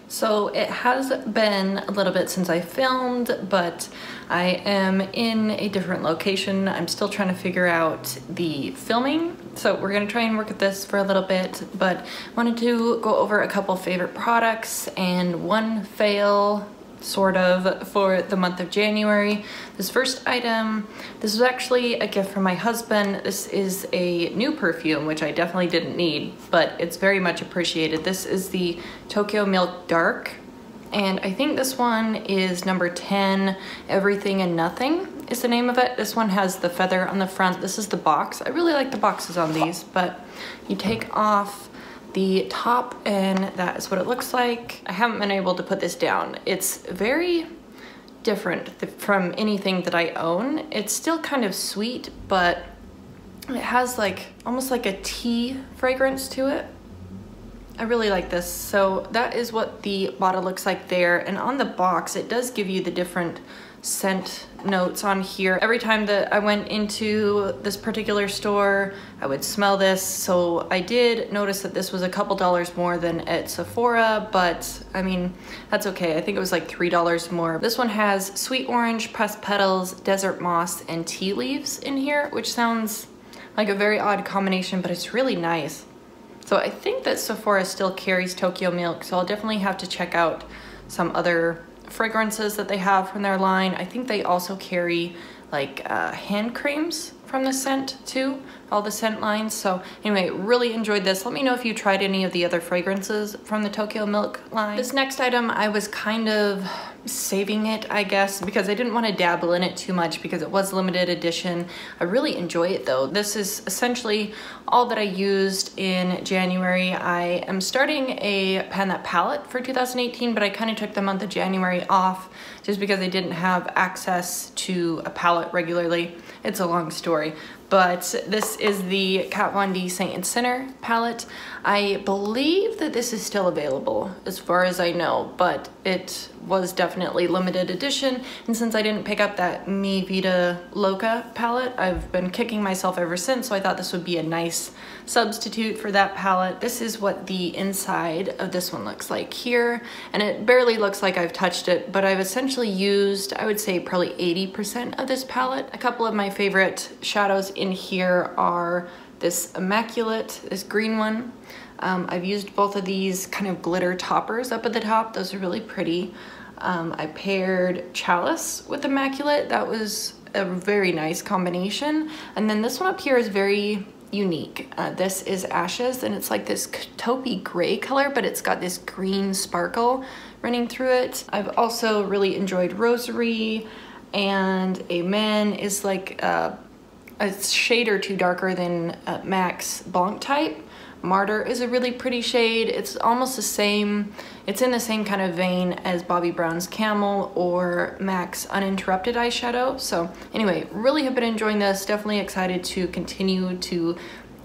So it has been a little bit since I filmed, but I am in a different location. I'm still trying to figure out the filming. So we're gonna try and work at this for a little bit, but wanted to go over a couple favorite products and one fail, sort of, for the month of January. This first item, this was actually a gift from my husband. This is a new perfume, which I definitely didn't need, but it's very much appreciated. This is the Tokyo Milk Dark, and I think this one is number 10, Everything and Nothing is the name of it. This one has the feather on the front. This is the box. I really like the boxes on these, but you take off the top and that is what it looks like. I haven't been able to put this down. It's very different from anything that I own. It's still kind of sweet, but it has like almost like a tea fragrance to it. I really like this. So that is what the bottle looks like there. And on the box, it does give you the different scent notes on here. Every time that I went into this particular store, I would smell this. So I did notice that this was a couple dollars more than at Sephora, but I mean, that's okay. I think it was like $3 more. This one has sweet orange, pressed petals, desert moss, and tea leaves in here, which sounds like a very odd combination, but it's really nice. So I think that Sephora still carries Tokyo Milk, so I'll definitely have to check out some other fragrances that they have from their line. I think they also carry like hand creams from the scent too, all the scent lines. So anyway, really enjoyed this. Let me know if you tried any of the other fragrances from the Tokyo Milk line. This next item, I was kind of saving it, I guess, because I didn't want to dabble in it too much because it was limited edition. I really enjoy it though. This is essentially all that I used in January. I am starting a Petillant palette for 2018, but I kind of took the month of January off just because I didn't have access to a palette regularly. It's a long story, but this is the Kat Von D Saint & Sinner palette. I believe that this is still available as far as I know, but it was definitely limited edition. And since I didn't pick up that Mi Vida Loca palette, I've been kicking myself ever since, so I thought this would be a nice substitute for that palette. This is what the inside of this one looks like here, and it barely looks like I've touched it, but I've essentially used, I would say, probably 80% of this palette. A couple of my favorite shadows in here are this Immaculate, this green one. I've used both of these kind of glitter toppers up at the top. Those are really pretty. I paired Chalice with Immaculate. That was a very nice combination. And then this one up here is very unique. This is Ashes, and it's like this taupey gray color, but it's got this green sparkle running through it. I've also really enjoyed Rosary, and Amen is like a shade or two darker than MAC's Blanc type. Martyr is a really pretty shade. It's almost the same, it's in the same kind of vein as Bobbi Brown's Camel or MAC's Uninterrupted eyeshadow. So anyway, really have been enjoying this. Definitely excited to continue to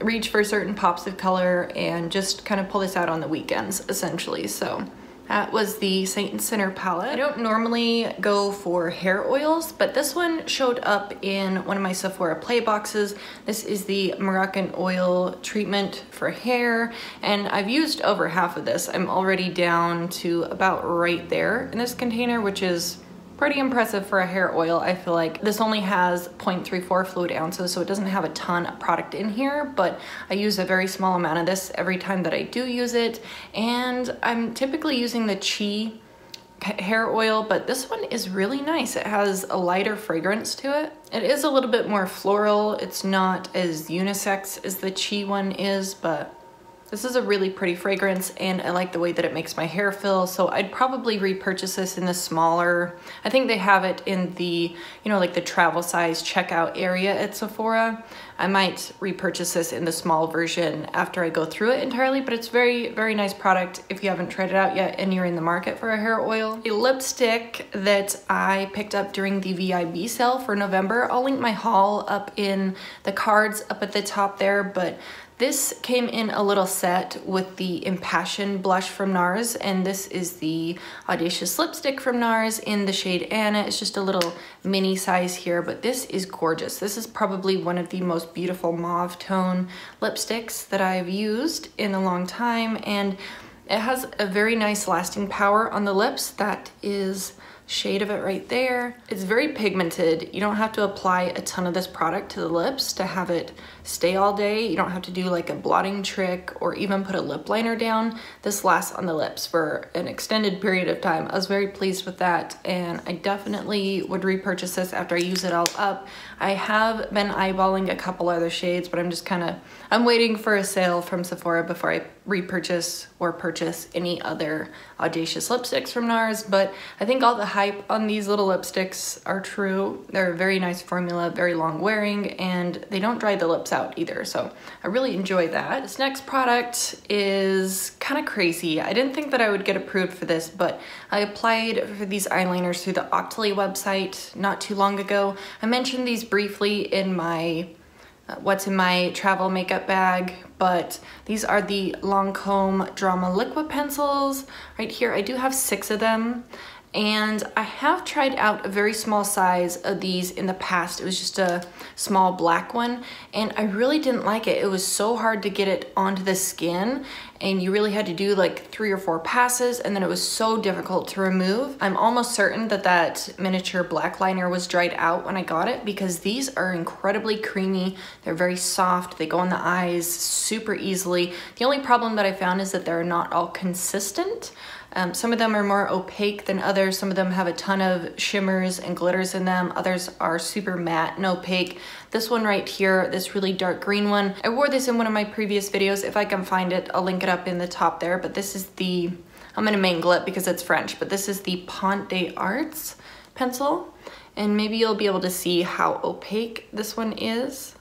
reach for certain pops of color and just kind of pull this out on the weekends, essentially. So that was the Saint & Sinner palette. I don't normally go for hair oils, but this one showed up in one of my Sephora play boxes. This is the Moroccan oil treatment for hair, and I've used over half of this. I'm already down to about right there in this container, which is pretty impressive for a hair oil. I feel like this only has 0.34 fluid ounces, so it doesn't have a ton of product in here, but I use a very small amount of this every time that I do use it. And I'm typically using the Chi hair oil, but this one is really nice. It has a lighter fragrance to it. It is a little bit more floral. It's not as unisex as the Chi one is, but this is a really pretty fragrance, and I like the way that it makes my hair feel, so I'd probably repurchase this in the smaller, I think they have it in the, you know, like the travel size checkout area at Sephora. I might repurchase this in the small version after I go through it entirely, but it's very, very nice product if you haven't tried it out yet and you're in the market for a hair oil. A lipstick that I picked up during the VIB sale for November. I'll link my haul up in the cards up at the top there, but this came in a little set with the Impassioned blush from NARS, and this is the Audacious lipstick from NARS in the shade Anna. It's just a little mini size here, but this is gorgeous. This is probably one of the most beautiful mauve tone lipsticks that I've used in a long time, and It has a very nice lasting power on the lips. That is shade of it right there. It's very pigmented. You don't have to apply a ton of this product to the lips to have it stay all day. You don't have to do like a blotting trick or even put a lip liner down. This lasts on the lips for an extended period of time. I was very pleased with that, and I definitely would repurchase this after I use it all up. I have been eyeballing a couple other shades, but I'm waiting for a sale from Sephora before I repurchase or purchase any other Audacious lipsticks from NARS. But I think all the hype on these little lipsticks are true. They're a very nice formula, very long wearing, and they don't dry the lips out either. So I really enjoy that. This next product is kind of crazy. I didn't think that I would get approved for this, but I applied for these eyeliners through the Octoly website not too long ago. I mentioned these briefly in my what's in my travel makeup bag, but these are the Lancome Drama LiquiPencils. Right here, I do have 6 of them, and I have tried out a very small size of these in the past. It was just a small black one, and I really didn't like it. It was so hard to get it onto the skin, and you really had to do like 3 or 4 passes, and then it was so difficult to remove. I'm almost certain that that miniature black liner was dried out when I got it, because these are incredibly creamy. They're very soft. They go in the eyes super easily. The only problem that I found is that they're not all consistent. Some of them are more opaque than others. Some of them have a ton of shimmers and glitters in them. Others are super matte and opaque. This one right here, this really dark green one, I wore this in one of my previous videos. If I can find it, I'll link it up in the top there. But this is the, I'm gonna mangle it because it's French, but this is the Pont des Arts pencil. And maybe you'll be able to see how opaque this one is.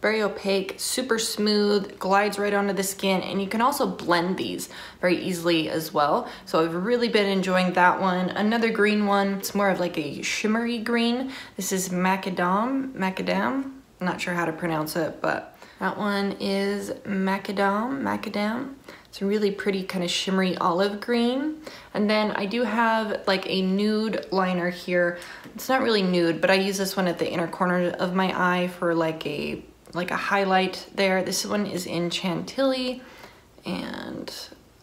Very opaque, super smooth, glides right onto the skin, and you can also blend these very easily as well. So I've really been enjoying that one. Another green one, it's more of like a shimmery green. This is Macadam. I'm not sure how to pronounce it, but that one is Macadam. It's a really pretty kind of shimmery olive green. And then I do have like a nude liner here. It's not really nude, but I use this one at the inner corner of my eye for like a highlight there. This one is in Chantilly, and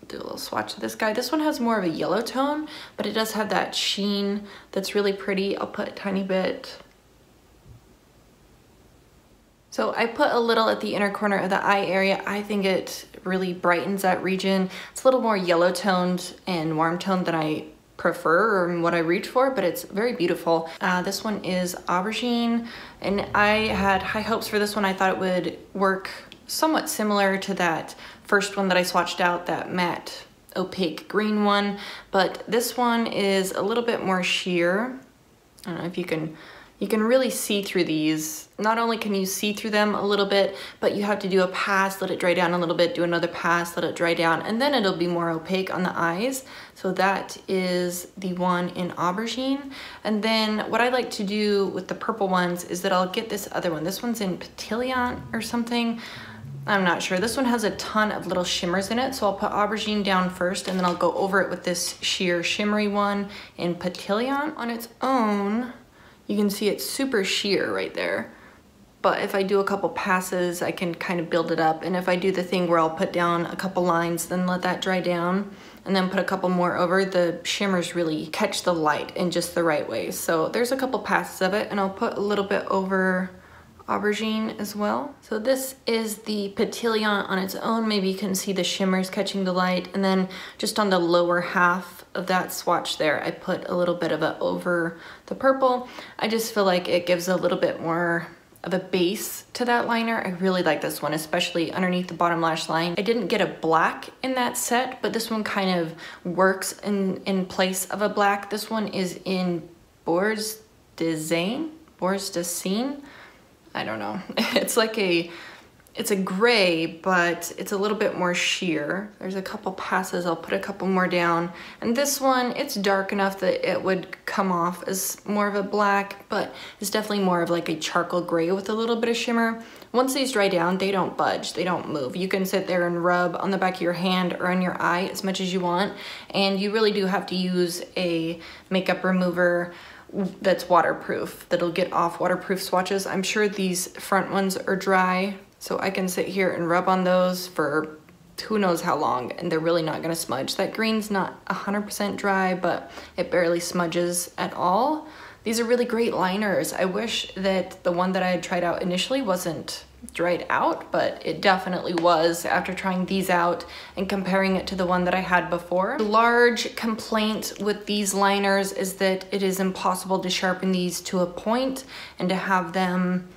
I'll do a little swatch of this guy. This one has more of a yellow tone, but it does have that sheen that's really pretty. I'll put a tiny bit. So I put a little at the inner corner of the eye area. I think it really brightens that region. It's a little more yellow toned and warm toned than I prefer or what I reach for, but it's very beautiful. This one is Aubergine, and I had high hopes for this one. I thought it would work somewhat similar to that first one that I swatched out, that matte opaque green one, but this one is a little bit more sheer. I don't know if you can really see through these. Not only can you see through them a little bit, but you have to do a pass, let it dry down a little bit, do another pass, let it dry down, and then it'll be more opaque on the eyes. So that is the one in Aubergine. And then what I like to do with the purple ones is that I'll get this other one. This one's in Petillant or something. I'm not sure. This one has a ton of little shimmers in it, so I'll put Aubergine down first, and then I'll go over it with this sheer shimmery one in Petillant. On its own, you can see it's super sheer right there. But if I do a couple passes, I can kind of build it up. And if I do the thing where I'll put down a couple lines, then let that dry down, and then put a couple more over, the shimmers really catch the light in just the right way. So there's a couple passes of it, and I'll put a little bit over Aubergine as well. So this is the Petillant on its own. Maybe you can see the shimmers catching the light. And then just on the lower half of that swatch there, I put a little bit of it over the purple. I just feel like it gives a little bit more of a base to that liner. I really like this one, especially underneath the bottom lash line. I didn't get a black in that set, but this one kind of works in place of a black. This one is in Bourse de Seine. I don't know. It's a gray, but it's a little bit more sheer. There's a couple passes, I'll put a couple more down. And this one, it's dark enough that it would come off as more of a black, but it's definitely more of like a charcoal gray with a little bit of shimmer. Once these dry down, they don't budge, they don't move. You can sit there and rub on the back of your hand or on your eye as much as you want, and you really do have to use a makeup remover that's waterproof, that'll get off waterproof swatches. I'm sure these front ones are dry, so I can sit here and rub on those for who knows how long, and they're really not gonna smudge. That green's not 100% dry, but it barely smudges at all. These are really great liners. I wish that the one that I had tried out initially wasn't dried out, but it definitely was after trying these out and comparing it to the one that I had before. The large complaint with these liners is that it is impossible to sharpen these to a point and to have them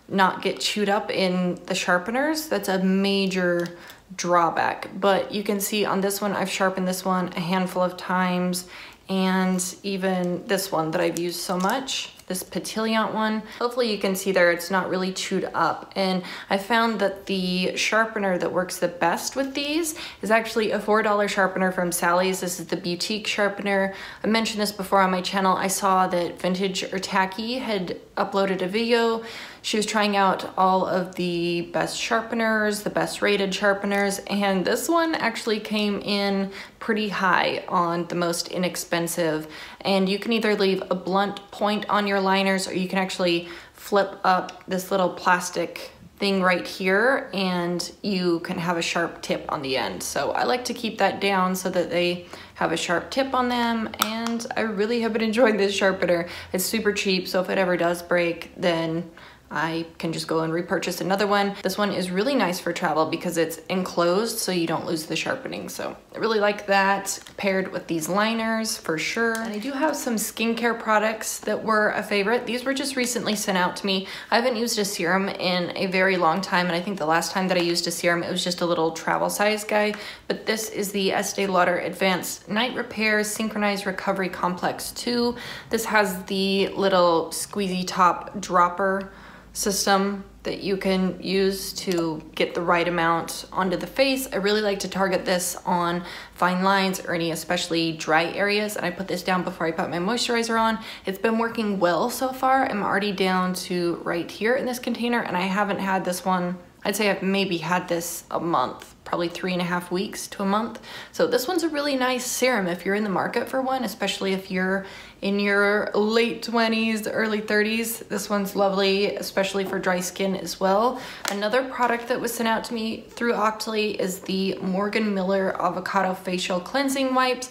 not get chewed up in the sharpeners. That's a major drawback, but you can see on this one, I've sharpened this one a handful of times, and even this one that I've used so much, this Petillant one. Hopefully you can see there it's not really chewed up, and I found that the sharpener that works the best with these is actually a $4 sharpener from Sally's. This is the boutique sharpener. I mentioned this before on my channel. I saw that Vintage or Tacky had uploaded a video. She was trying out all of the best sharpeners, the best rated sharpeners, and this one actually came in pretty high on the most inexpensive. And you can either leave a blunt point on your liners, or you can actually flip up this little plastic thing right here and you can have a sharp tip on the end. So I like to keep that down so that they have a sharp tip on them, and I really have been enjoying this sharpener. It's super cheap, so if it ever does break, then I can just go and repurchase another one. This one is really nice for travel because it's enclosed so you don't lose the sharpening. So I really like that paired with these liners for sure. And I do have some skincare products that were a favorite. These were just recently sent out to me. I haven't used a serum in a very long time, and I think the last time that I used a serum, it was just a little travel size guy. But this is the Estee Lauder Advanced Night Repair Synchronized Recovery Complex 2. This has the little squeezy top dropper system that you can use to get the right amount onto the face. I really like to target this on fine lines or any especially dry areas, and I put this down before I put my moisturizer on. It's been working well so far. I'm already down to right here in this container, and I haven't had this one, I'd say I've maybe had this a month, probably 3.5 weeks to a month. So this one's a really nice serum if you're in the market for one, especially if you're in your late 20s, early 30s. This one's lovely, especially for dry skin as well. Another product that was sent out to me through Octoly is the Morgan Miller Avocado Facial Cleansing Wipes.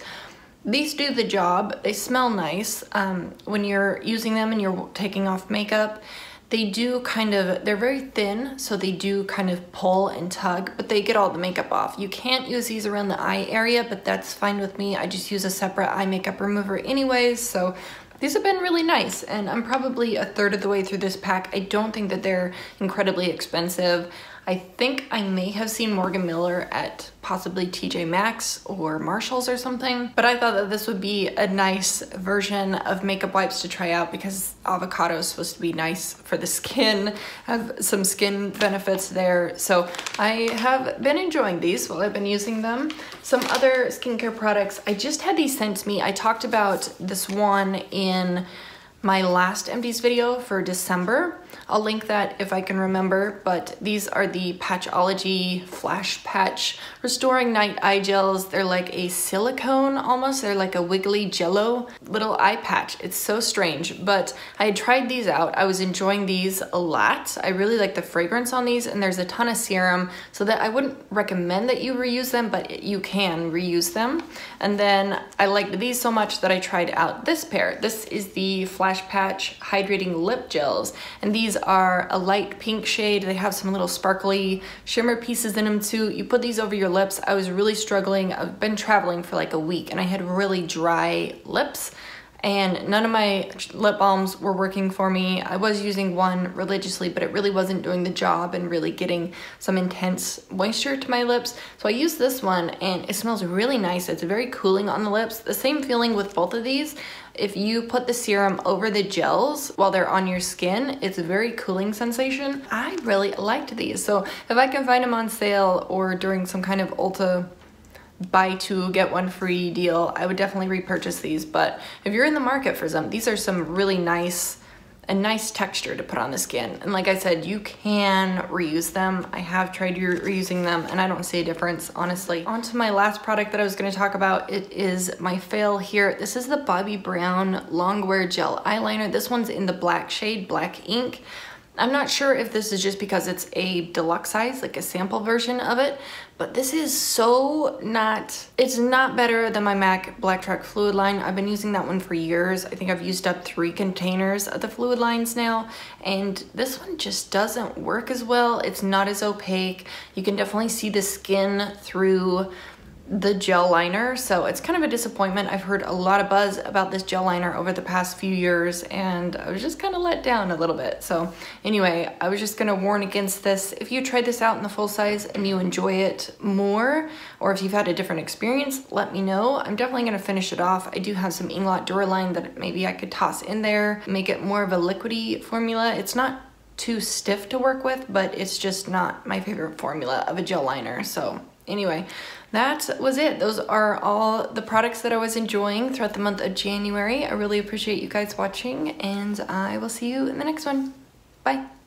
These do the job. They smell nice when you're using them and you're taking off makeup. They do kind of, they're very thin, so they do kind of pull and tug, but they get all the makeup off. You can't use these around the eye area, but that's fine with me. I just use a separate eye makeup remover anyways, so these have been really nice, and I'm probably a third of the way through this pack. I don't think that they're incredibly expensive. I think I may have seen Morgan Miller at possibly TJ Maxx or Marshall's or something, but I thought that this would be a nice version of makeup wipes to try out because avocado is supposed to be nice for the skin, have some skin benefits there. So I have been enjoying these while I've been using them. Some other skincare products, I just had these sent to me. I talked about this one in my last empties video for December. I'll link that if I can remember, but these are the Patchology Flashpatch Restoring Night Eye Gels. They're like a silicone almost. They're like a wiggly jello little eye patch. It's so strange, but I had tried these out. I was enjoying these a lot. I really like the fragrance on these, and there's a ton of serum, so that I wouldn't recommend that you reuse them, but you can reuse them. And then I liked these so much that I tried out this pair. This is the Flashpatch Hydrating Lip Gels, and these are a light pink shade. They have some little sparkly shimmer pieces in them too. You put these over your lips. I was really struggling. I've been traveling for like a week and I had really dry lips, and none of my lip balms were working for me. I was using one religiously, but it really wasn't doing the job and really getting some intense moisture to my lips. So I used this one and it smells really nice. It's very cooling on the lips. The same feeling with both of these. If you put the serum over the gels while they're on your skin, it's a very cooling sensation. I really liked these. So if I can find them on sale or during some kind of Ulta buy two get one free deal, I would definitely repurchase these. But if you're in the market for some, these are some really nice, a nice texture to put on the skin. And like I said, you can reuse them. I have tried reusing them and I don't see a difference, honestly. On to my last product that I was gonna talk about. It is my fail here. This is the Bobbi Brown Longwear Gel Eyeliner. This one's in the black shade, Black Ink. I'm not sure if this is just because it's a deluxe size, like a sample version of it, but this is so not, it's not better than my MAC Black Track Fluid Line. I've been using that one for years. I think I've used up 3 containers of the fluid lines now, and this one just doesn't work as well. It's not as opaque. You can definitely see the skin through the gel liner, so it's kind of a disappointment. I've heard a lot of buzz about this gel liner over the past few years, and I was just kind of let down a little bit. So anyway, I was just gonna warn against this. If you tried this out in the full size and you enjoy it more, or if you've had a different experience, let me know. I'm definitely gonna finish it off. I do have some Inglot Duraline that maybe I could toss in there, make it more of a liquidy formula. It's not too stiff to work with, but it's just not my favorite formula of a gel liner. So anyway, that was it. Those are all the products that I was enjoying throughout the month of January. I really appreciate you guys watching, and I will see you in the next one. Bye.